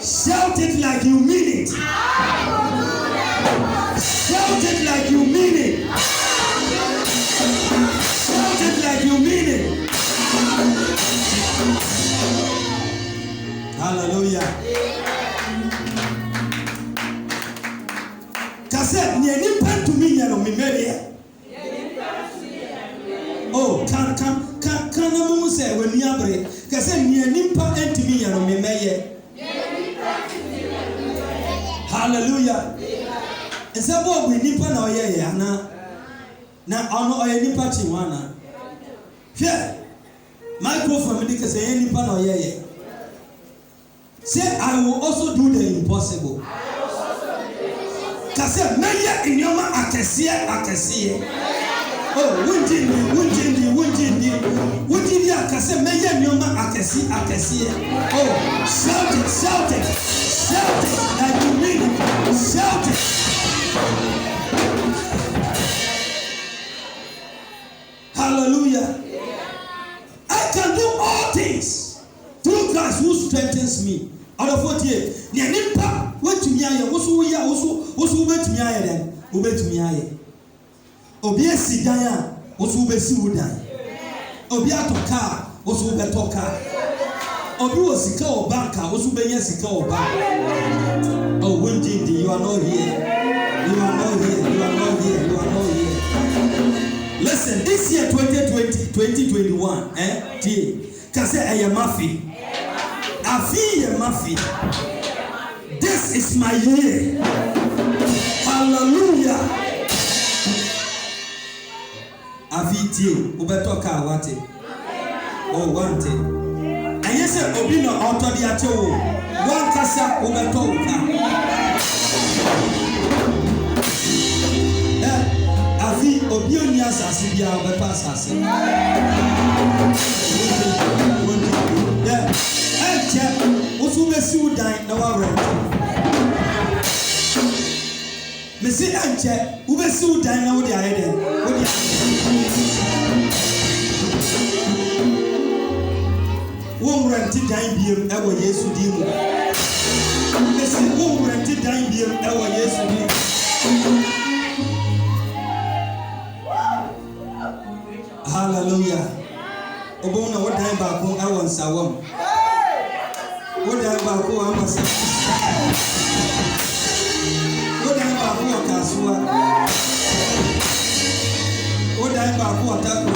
Shout it like you mean it. Shout it like you mean it. Shout it like you mean it. Hallelujah. Kase ni nipa to me ya no me merie. Oh, can no say when you abre. Kase ni nipa entimi ya no me meye. Hallelujah. Is that what we nipa na oye ya na ono oye nipa chiwana. Yeah. Microphone me kase nipa na oye ye. Say I will also do the impossible. Kase meye inyoma akese. Oh, wunjindi akase meye inyoma akese. Oh, shout it like you mean it. Shout it. Hallelujah. I can do all things through Christ who strengthens me. Out of 48, ni nimpa wetumi aye woso wetumi aye den wobetumi aye obi asidan a woso wobesi wudan obi atoka woso wobetoka obi wosika o banka woso benya sika o bank. Oh, Windy, you are not here. You are not here. Listen, this year 2021 can say I am Mafi. This is my year. Hallelujah. Aviti, ubetoka wate. Oh, wante. And yes, obino auto diato. One kasa ubetoka. Avi obioni asasi bia obeto asasi. Usubesi udan na wa rent. Mesi anche ubesi udan na wo dia ede. Wo dia. Wo rent dan biem e wo Yesu di mu. Mesi wo rent dan biem e wo Yesu di. Hallelujah. Obona wo dan ba ko e wo nsawam. What do I about who I'm a son? What do I about who a Kasua? What do I about who a Taco?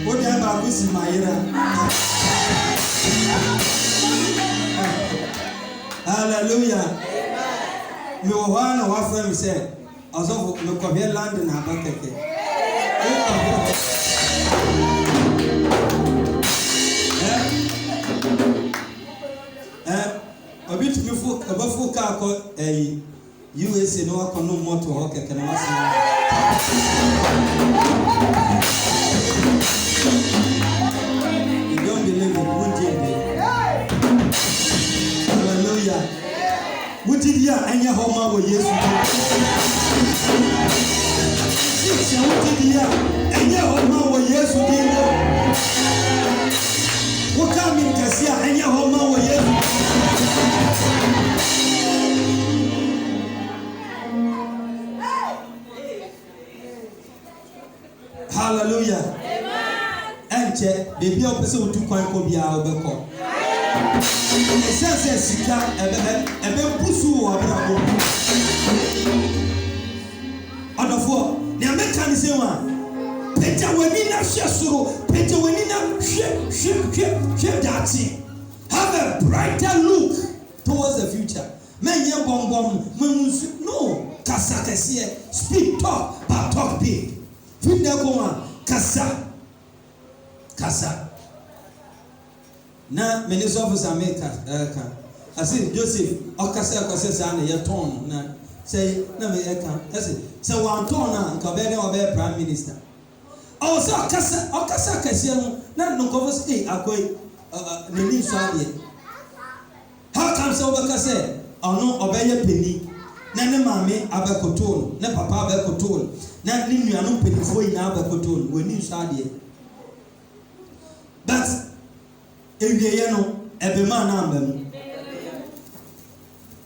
What do I about who's in my era? Hallelujah. Me one of our friends said, as of the Kobe land in Habakeke. Obi to me for above car called a USA no one no more to walk at you don't believe it, won't you? Hallelujah. What did you and your home with Jesus? What did you and your home with Jesus? What come in Cassia and your home with Jesus? Hallelujah. Enche baby opese otu kwan ko bia obeko. Esese sika ebe pusu wo abrabo. Odofo, ne ameka ni se wa. Peja wani na hwe soro, peja wani na hwe dati. Have a brighter look towards the future. Men ye bombom, no, kasa kese, speak talk, but talk big. Funda koma kasa. Na minister of America I say Joseph okasa sa na ye ton na say na me eka say one ton na nka be na obe prime minister. Oh so okasa kase no na no go say akoi na ni so ade. How come so okasa ono obeye peni na ne mame abekotol na papa abekotol na ni nuanu penifo ina abekotol we ni so ade. But ewiye no ebema na ambam.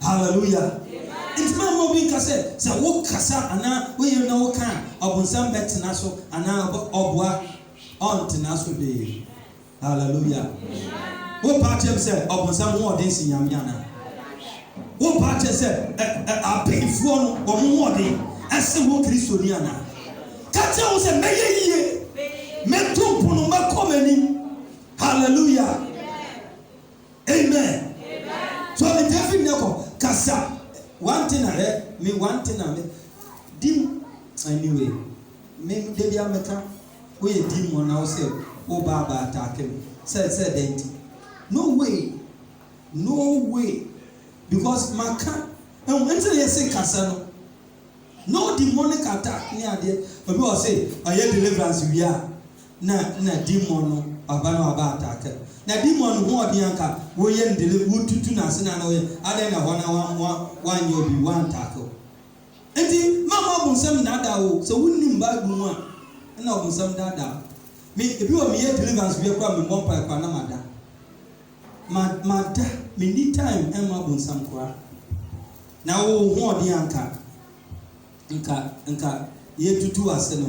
Hallelujah. It's my movie kase say wo kasa ana we na wo kan obonsam betena so ana obwa ontena so be. Hallelujah. Wo party say obonsam wo odin si nyame ana. Wo party say apefuo no wo mo odin ase wo Kristo ni ana. Kache wo say meye yie meto pono makomani. Hallelujah. Amen. So in every neko kasa one thing me dim anyway me dey ameka we dim on now say o baba attack me say denti no way because maka until you say kasa no demonic attack ni ade obi o say aye deliverance we are na demon no aba no aba attack na demon ho odi anka wo ye ndele wo tutu na se na no ye ade na ho na wan ye obi wan tackle enti mama obonsam dada wo so wunnim bible mu a na obonsam dada me ebi wo me ye deliverance bi akwa me bompa kwa na mada me need time e ma obonsam kwa na wo ho odi anka nka ye tutu ase no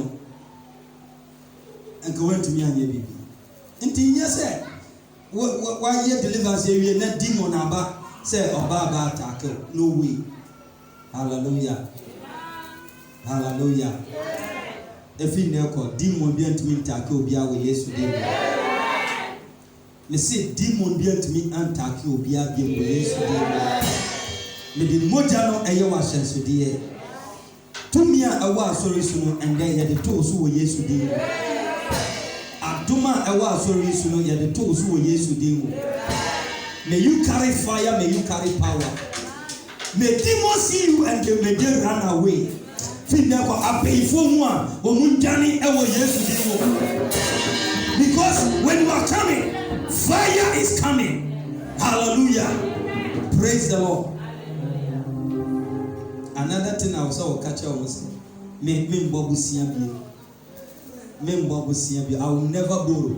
nka wantumi anya bibi enti nye se why ye deliverance area na demon aba say oba attack no way. Hallelujah. Hallelujah. If you know demon be ant me attack obi a we Yesu dey. Me say demon be ant me attack obi a be we Yesu dey. Me di moja no eye wa hyenso dey. Tumi a awa asori so no ende ye de to so we Yesu dey. Aduma ewa asori so no ye de to so we Yesu dey. May you carry fire, may you carry power. May demons see you and may they run away. Finako apeifo mu a omunjani ewo Yesu dey. Because when you are coming, fire is coming. Hallelujah. Praise the Lord. Another thing I also catch you was me mbobusia bi. I will never borrow.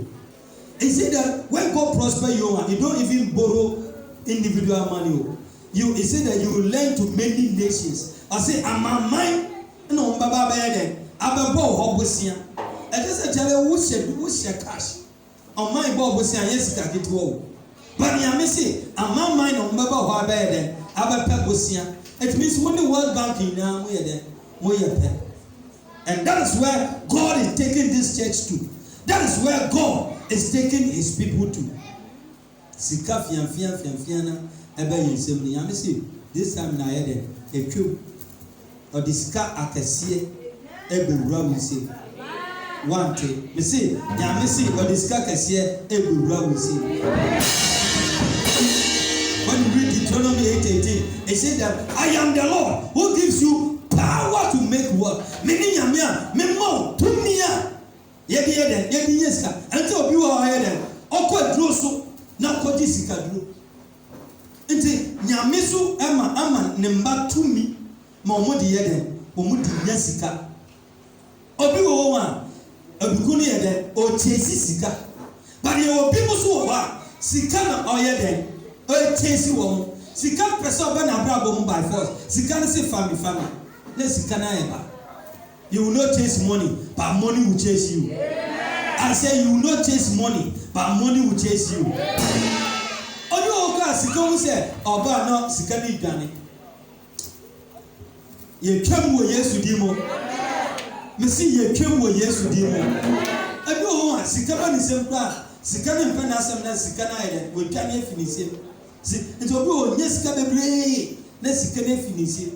He said that when God prosper you don't even borrow individual money. He said that you will lend to many nations. I say, I'm my mind. No, Baba Beden. I'm a boy hobusia. I just tell you who share cash. On my bobusia, yes, I get woe. But I may say, I'm my mind on Baba Beden. I'm a pebusia. It means when the World Bank in now, and that is where God is taking this church to. That is where God is taking his people to. Sika fiana ebe yensem ni am say this time na yede etwem or the sika akese ebe wura we say one day me say ya me say or the sika akese ebe wura we say. When you read Deuteronomy 8:18, it says that I am the Lord who gives you power to make work. Many yamia, memo, tumia. Yedi yeska. Until obi wa yeden. Oko duro so na koji sika duro. Nti nyame so ama ne mba tumi ma omodi yeden, omodi nyasika. Obi wo wa abuku ni yeden, o chesi sika. But ye obi muso wa sika na oyeden, o chesi wo. Sika pesa ba na brabo mu by force. Sika na say family. Let's sika na eba. You will not chase money, but money will chase you. I say you will not chase money, but money will chase you. Odu oka sika wo say oba no sika ni dwane. Ye twam wo Yesu di mo. Me si ye twam wo Yesu di mo. Odu o sika ba ni sem pra, sika ni mpa na asem na sika na ide, wo twa na finisem. Nti obi o nye sika bebre, na sika na finisem.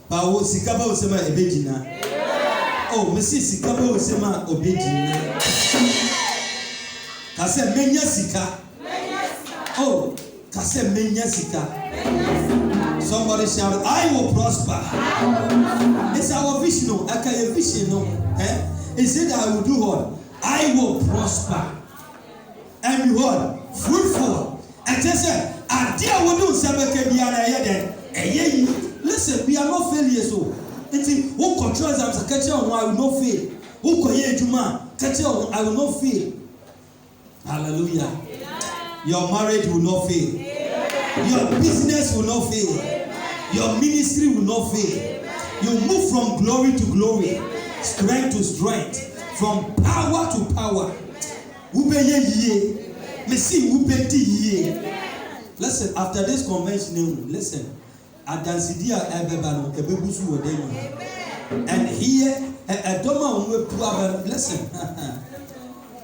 Ba wo sika ba wo sema ebegina. Oh, Messi sika ba wo sema obegina. Kase menya sika. Oh, kase menya sika. Somebody shout, I will prosper. It's our vision. Okay, vision. He said, I will do what? I will prosper. And be what? Fruitful. And just say, I dear will do something beyond listen, we are not failures. So, who controls us? Catch on, I will not fail. Who can hear Juma? Catch on, I will not fail. Hallelujah. Your marriage will not fail. Your business will not fail. Your ministry will not fail. You move from glory to glory, strength to strength, from power to power. Listen, after this convention, listen. And here, a doma will listen.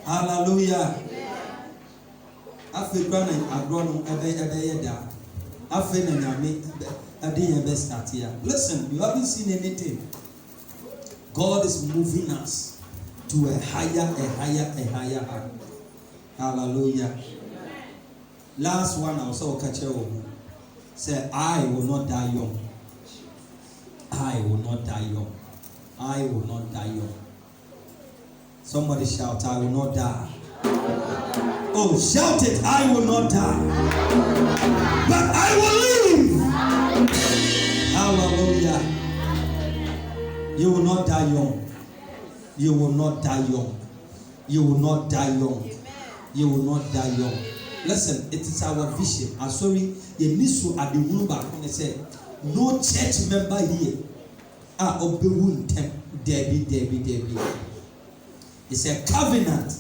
Hallelujah. African and agron listen, you haven't seen anything. God is moving us to a higher. Hallelujah. Last one I also catch you. Say, I will not die young. I will not die young. I will not die young. Somebody shout, I will not die. Oh, shout it, I will not die. But I will live. Hallelujah. You will not die young. You will not die young. You will not die young. You will not die young. Listen, it is our vision. I'm sorry, you need to add the room back when they say, no church member here. Debbie. It's a covenant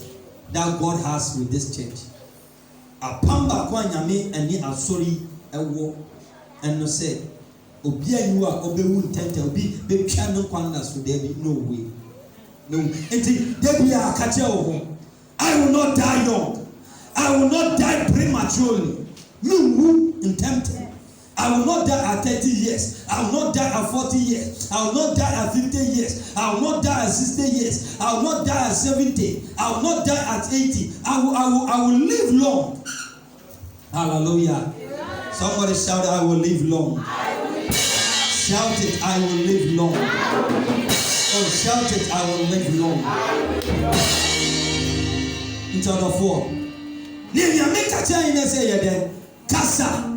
that God has with this church. A pamba kwa nyame eni asori ewo eno say obi anu a obewu ntente obi betwa no kwanda so Debbie no way. No. Enti Debbie akache wo. I will not die young. I will not die prematurely. No in tempted. I will not die at 30 years. I will not die at 40 years. I will not die at 50 years. I will not die at 60 years. I will not die at 70. I will not die at 80. I will live long. Hallelujah. Yeah. Somebody shout, I will live long. Shout it, I will live long. Oh, shout it, I will live long. Into the 4. Kasa.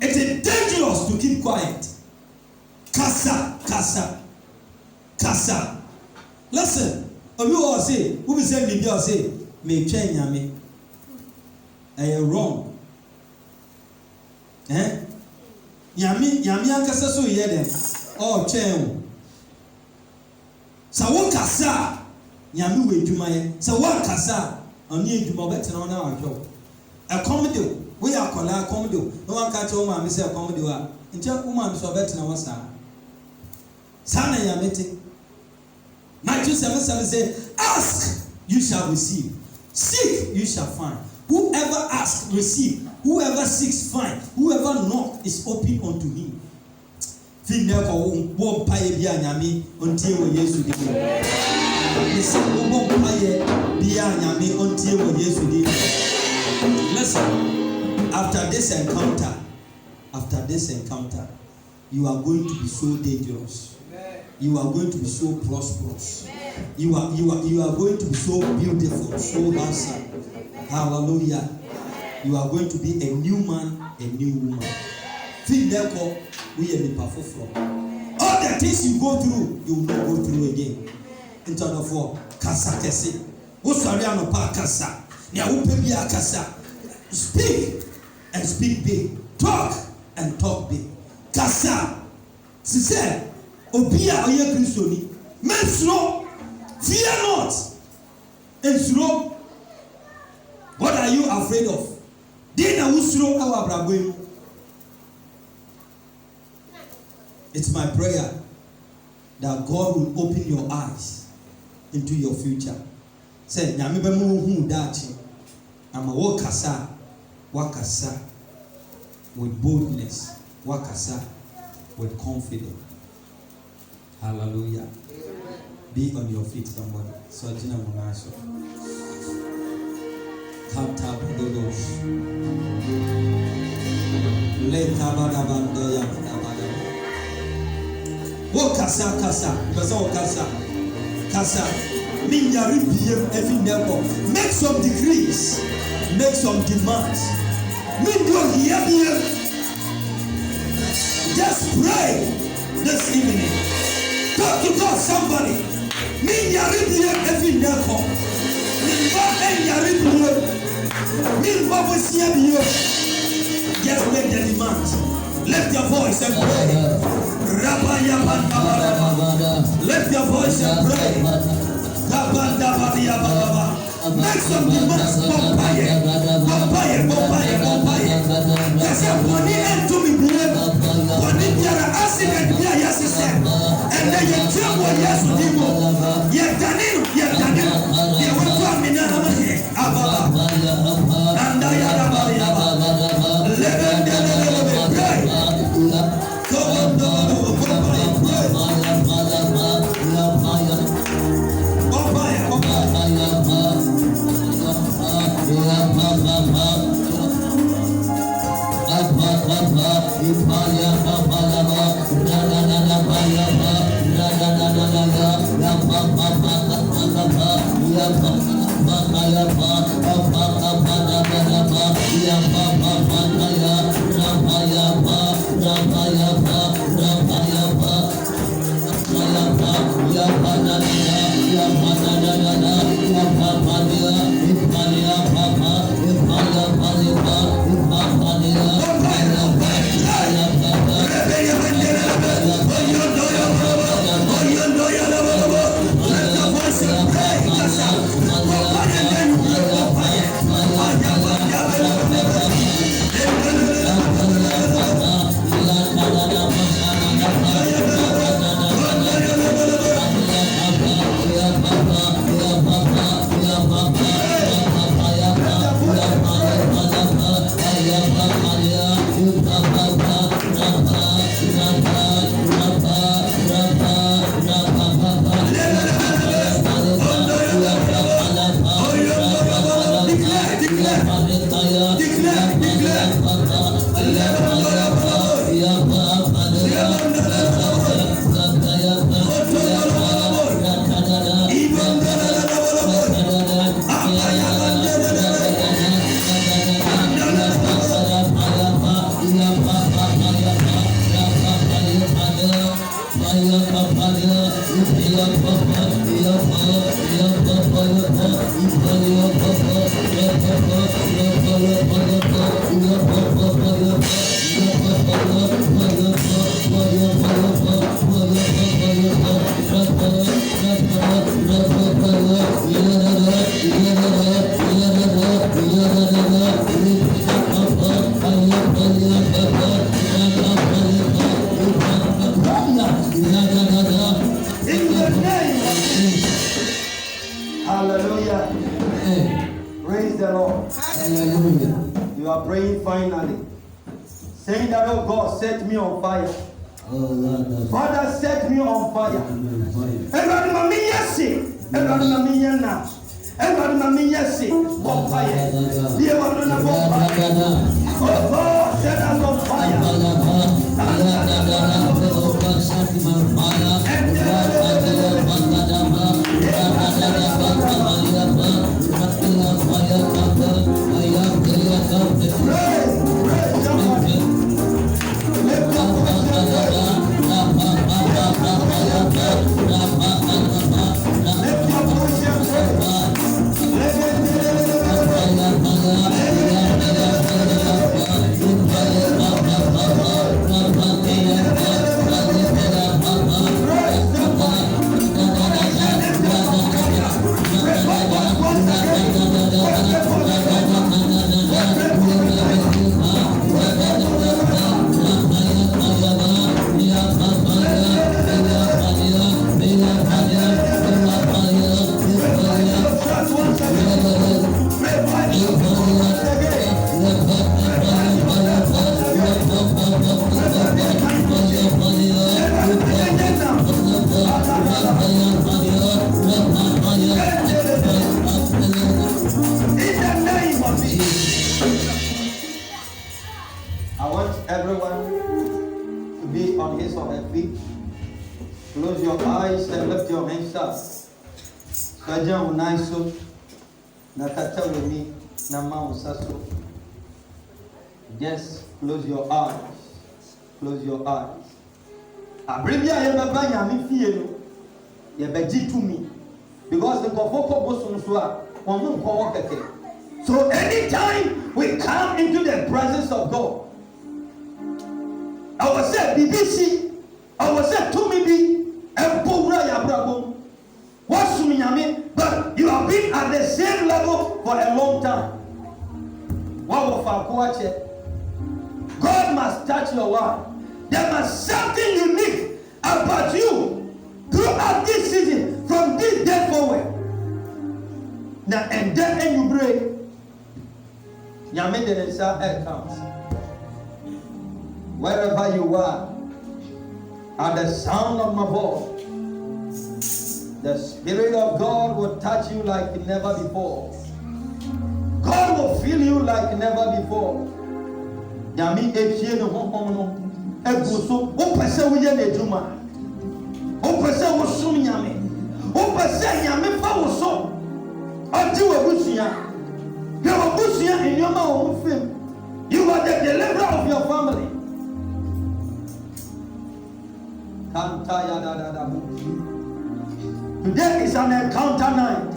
It is dangerous to keep quiet. Kasa. Listen, you all say, who will say me, say, me change yami. I am wrong. Yami ankasa so ye dem. Oh, change. Sa wo kasa, yami we dwuma ye. Sa wo kasa, oni edwuma betina na adwo. Accommodate. We are calling accommodate. No one can tell me say accommodate. Until woman so betina wasa. Sana yamete. Matthew 7:7 say, ask, you shall receive. Seek, you shall find. Whoever asks, receive. Whoever seeks, find. Whoever knocks is open unto him. Listen, after this encounter, you are going to be so dangerous. You are going to be so prosperous. You are going to be so beautiful, so handsome. Hallelujah. You are going to be a new man, a new woman. All the things you go through, you will not go through again. Into the 4. Kasa kese. Usariano pa kasa. Nya upebia kasa. Speak and speak big. Talk and talk big. Kasa. Sise. Obia oye Christoni. Mensro. Fear not. Ensro. What are you afraid of? Dina usro awa brabwe. It's my prayer that God will open your eyes into your future. Say, nyame be mo hu dachi. Ama wakasa with boldness, wakasa with confidence. Hallelujah. Be on your feet, somebody. So jina munaso. Kata bodos. Leta bada bando ya bada. Kasa. Minya ribiem every level. Make some decrees. Make some demands. Just pray this evening. Talk to God, somebody. Minya ribiem every level. Just make the demand. Lift your voice and pray. Lift your voice and pray. Make some demands. Vampire. There's a money and to be believed. When you are accident, yes, and then you tell what yes, you're done. You will come in and I Just close your eyes. Close your eyes. Abribia yebaba nyame fie no. Yebeji to me. Because the kofoko bosom so a, won nko wo keke. So anytime we come into the presence of God, I will say BBC, I will say to me, but you have been at the same level for a long time. God must touch your life. There must something unique about you throughout this season, from this day forward. Now, and then you break. Yamid comes. Wherever you are, at the sound of my voice, the Spirit of God will touch you like never before. God will fill you like never before. Yami epie no honhom no eguso o pese wo ye na eduma o pese wo sum nyame o pese nyame fa wo so odi wo busia de wo busia enyoma wo fem. You are the deliverer of your family. Today is an encounter night.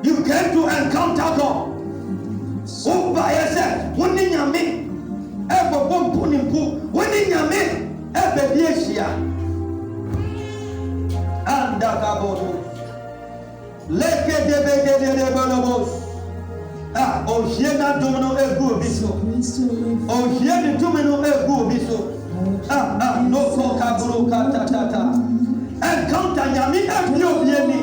You came to encounter God. Oh, by yourself, when you nyame ebe bompu nimpu, when you nyame ebe biesia anda kabodo leke de bolobos. Ah, o hiena domino egu biso. O hiena domino egu biso. Ah, no ko kaburo kata. Encounter nyame ebe obieni.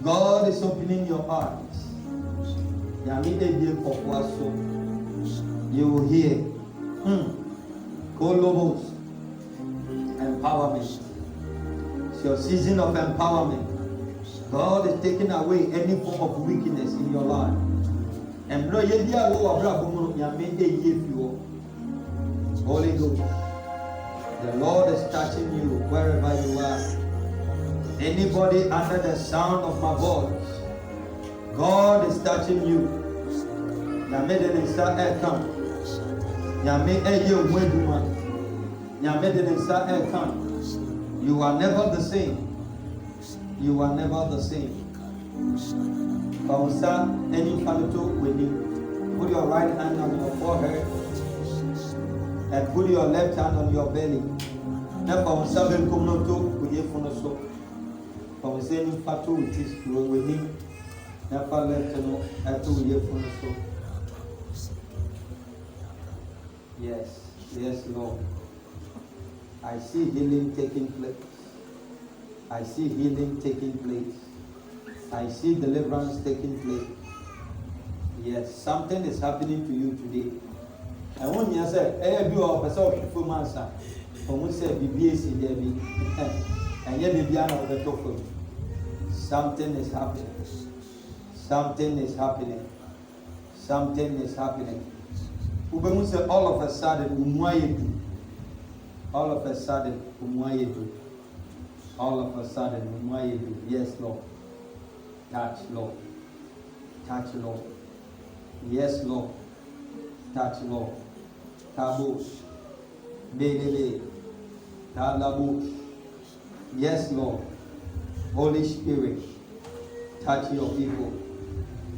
God is opening your heart. You will hear Kolobos empowerment. It's your season of empowerment. God is taking away any form of weakness in your life. And Holy Ghost, the Lord is touching you wherever you are. Anybody under the sound of my voice, God is touching you. Yame de nsa ekam. Yame eye weduma. Yame de nsa ekam. You are never the same. You are never the same. Pausa any palito with you. Put your right hand on your forehead and put your left hand on your belly. Now pausa ben kumnoto with you funoso. Pausa any pato with this with him. Never left no at 2 years from so. Yes, Lord. I see healing taking place. I see healing taking place. I see deliverance taking place. Yes, something is happening to you today. I want you to say, "Hey, you are a person who answer." For me, say, "BBS there be," and yet baby are not the top. Something is happening. Something is happening. Something is happening. Ubemu say all of a sudden, all of a sudden, all of a sudden, yes, Lord. Touch, Lord. Touch, Lord. Yes, Lord. Touch, Lord. Tabush. Belele. Talabush. Yes, Lord. Holy Spirit, touch your people.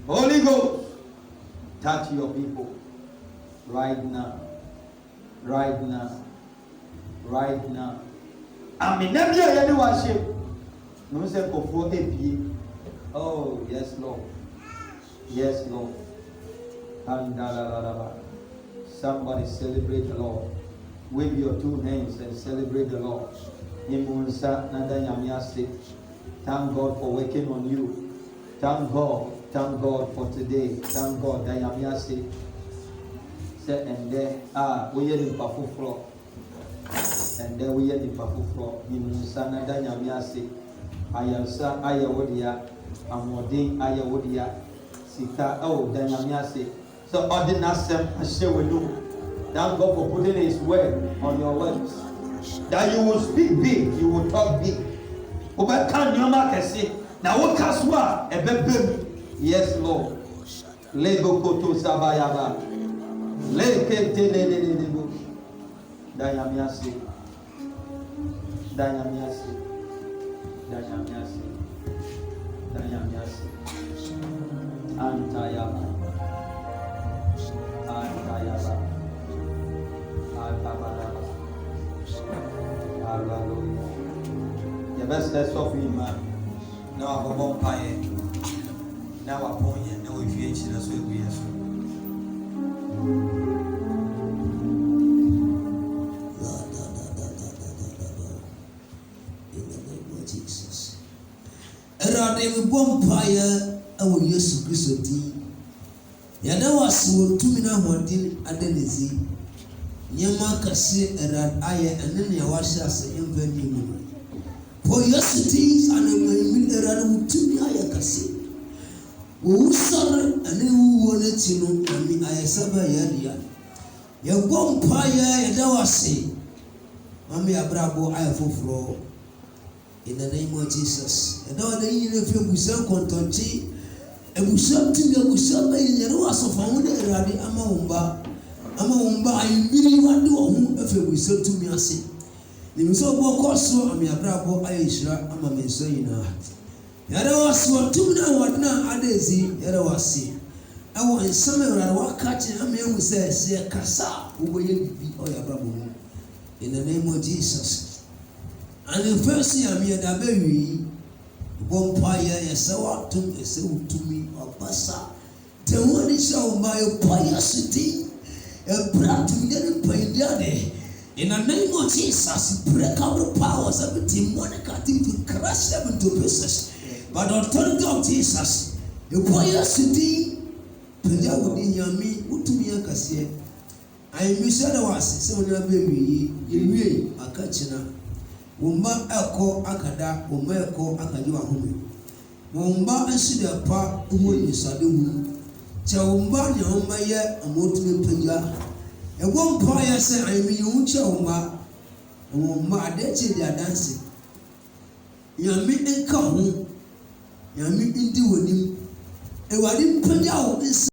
Holy Ghost, touch your people right now. Right now. Right now. I mean, never any worship. No say for APA. Oh, yes, Lord. Yes, Lord. Somebody celebrate the Lord. Wave your 2 hands and celebrate the Lord. Thank God for working on you. Thank God for today. Thank God that Yamiase said, and there we are in Pafu floor. And there we are in Pafu floor. Nimusana da Yamiase. Ayasa Ayawodia, Amodin Ayawodia, Sita oh da Yamiase. So ordinasem I share with you. Thank God for putting His word on your lips. That you will speak big, you will talk big. Yes, Lord. Danyamiasi. Danyamiasi. Danyamiasi. Danyamiasi. Antayaba. Antayaba. Antabaraba. Hallelujah. The best that's of you, man. Now I'm a vampire. Now I'm born here. Now if you ain't seen us, we are so. In the name of Jesus. Around every vampire, I will use Christi. Yanawas will 2 minutes one thing Adenisi. Yama Kasi around Aya and then Yawashas in venue. For your cities and a around 2 minutes Kasi. Who sorry and then who wanted to know, I mean, I saba yadia. Your vampire, Yadawasi. Mammy Abrabo, I have floor. In the name of Jesus. And now the Indian Busan Contonchi, a Busan to me, a Busan, and the was of Family Radi Amaumba. Amaumba, I really want to whom if you said to me, I say. The Musobo Cosso, and Abrabo, Aisha, I'm a Messina. Yadawas what 2 minutes what now, Adesi, Yadawasi. I want summer and walk catching a man who says, Sia Casa, who will be all your bravo. In the name of Jesus. And the first year, I'm here, the baby, vampire, yes, I want to me, or Bassa. The one is shown by a piety, a brat to get a pay. In the name of Jesus, break out the powers of the demonic thing to crush them into pieces. But the authority of Jesus, the piety, Peja would in Yami, Utumia Cassia. I miss otherwise, so when a baby, you will, a catchina. Wumba eko akada, wumba eko akajua humi. Wumba ansida pa uwe nisadimu. Cha wumba ni wumba ye amotu mepeja. Wumba ya se aimi yuncha wumba adeche dia dansi. Yami enka hu, yami indi wenim. Wadi mpeja wu